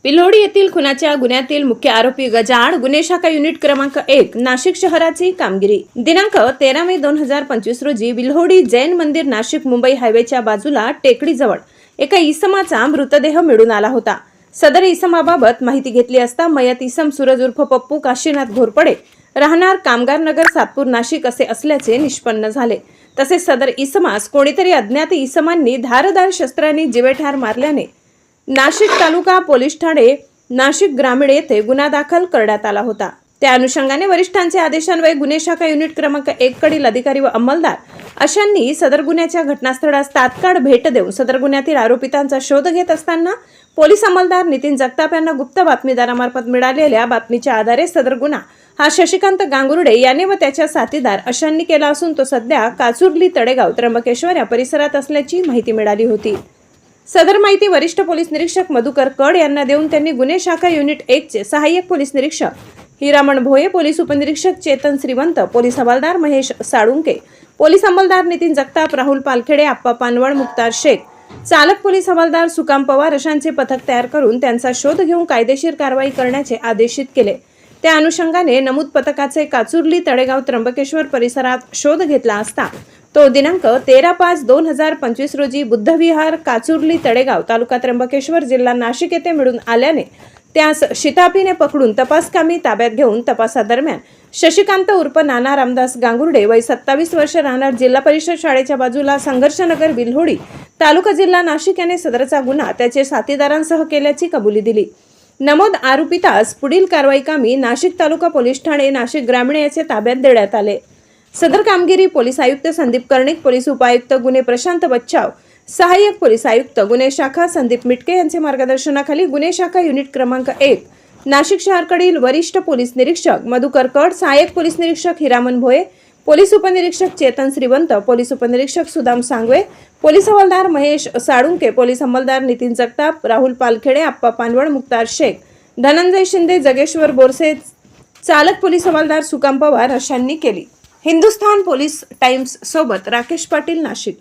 विल्होडी येथील खुनाच्या गुन्ह्यातील मुख्य आरोपी गजाआड गुन्हे शाखा युनिट क्रमांक 1 नाशिक शहराची कामगिरी। दिनांक 13 मे 2025 रोजी विल्होडी जैन मंदिर नाशिक मुंबई हायवेच्या बाजूला टेकडीजवळ एका इसमाचा मृतदेह मिळून आला होता। सदर इसमाबाबत माहिती घेतली असता मयत इसम सूरज उर्फ पप्पू काशीनाथ घोरपडे राहणार कामगार नगर सातपूर नाशिक असे असल्याचे निष्पन्न झाले। तसेच सदर इसमास कोणीतरी अज्ञात इसमांनी धारदार शस्त्रांनी जीवेठार मारल्याने नाशिक तालुका पोलीस ठाणे नाशिक ग्रामीण येथे गुन्हा दाखल करण्यात आला होता। त्या अनुषंगाने वरिष्ठांच्या आदेशान्वये गुन्हे शाखा युनिट क्रमांक 1 कडील अधिकारी व अंमलदार अशांनी सदर गुन्ह्याच्या घटनास्थळास तात्काळ भेट देऊन सदर गुन्ह्यातील आरोपितांचा शोध घेत असताना पोलीस अंमलदार नितीन जगताप यांना गुप्त बातमीदारामार्फत मिळालेल्या बातमीच्या आधारे सदर गुन्हा हा शशिकांत गांगुर्डे याने व त्याच्या साथीदार अशांनी केला असून तो सध्या काचुर्ली तळेगाव त्र्यंबकेश्वर या परिसरात असल्याची माहिती मिळाली होती। सदर माहिती वरिष्ठ पोलीस निरीक्षक मधुकर कड यांना देऊन त्यांनी गुन्हे शाखा युनिट 1 चे सहाय्यक पोलीस निरीक्षक हिरामण भोये, पोलीस उपनिरीक्षक चेतन श्रीवंत, पोलीस हवालदार महेश साळुंके, पोलीस अंमलदार नितीन जगताप, राहुल पालखेडे, आप्पा पानवळ, मुक्तार शेख, चालक पोलीस हवालदार सुकाम पवार अशांचे पथक तयार करून त्यांचा शोध घेऊन कायदेशीर कारवाई करण्याचे आदेशित केले। त्या अनुषंगाने नमूद पथकाचे काचुर्ली तळेगाव त्र्यंबकेश्वर परिसरात शोध घेतला असता तो दिनांक 13/5/2025 रोजी बुद्धविहार काचुर्ली तळेगाव तालुका त्र्यंबकेश्वर जिल्हा नाशिक येथे मिळून आल्याने त्यास शिताफीने पकडून तपासकामी ताब्यात घेऊन तपासादरम्यान शशिकांत उर्फ नाना रामदास गांगुर्डे वय 27 वर्ष राहणार जिल्हा परिषद शाळेच्या बाजूला संघर्षनगर विल्होडी तालुका जिल्हा नाशिक याने सदरचा गुन्हा त्याचे साथीदारांसह केल्याची कबुली दिली। नमूद आरोपितास पुढील कारवाई कामी नाशिक तालुका पोलीस ठाणे नाशिक ग्रामीण याचे ताब्यात देण्यात आले। सदर कामगिरी पोलीस आयुक्त संदीप कर्णिक, पोलीस उपायुक्त गुन्हे प्रशांत बच्चाव, सहाय्यक पोलीस आयुक्त गुन्हे शाखा संदीप मिटके यांचे मार्गदर्शनाखाली गुन्हे शाखा युनिट क्रमांक 1 नाशिक शहराकडील वरिष्ठ पोलीस निरीक्षक मधुकर कड, सहाय्यक पोलीस निरीक्षक हिरामण भोये, पोलीस उपनिरीक्षक चेतन श्रीवंत, पोलीस उपनिरीक्षक सुदाम सांगवे, पोलीस हवालदार महेश साळुंके, पोलीस अंमलदार नितीन जगताप, राहुल पालखेडे, आप्पा पानवळ, मुक्तार शेख, धनंजय शिंदे, जगेश्वर बोरसे, चालक पोलीस हवालदार सुकाम पवार अशांनी केली। हिंदुस्थान पोलीस टाइम्स सोबत राकेश पाटील, नाशिक।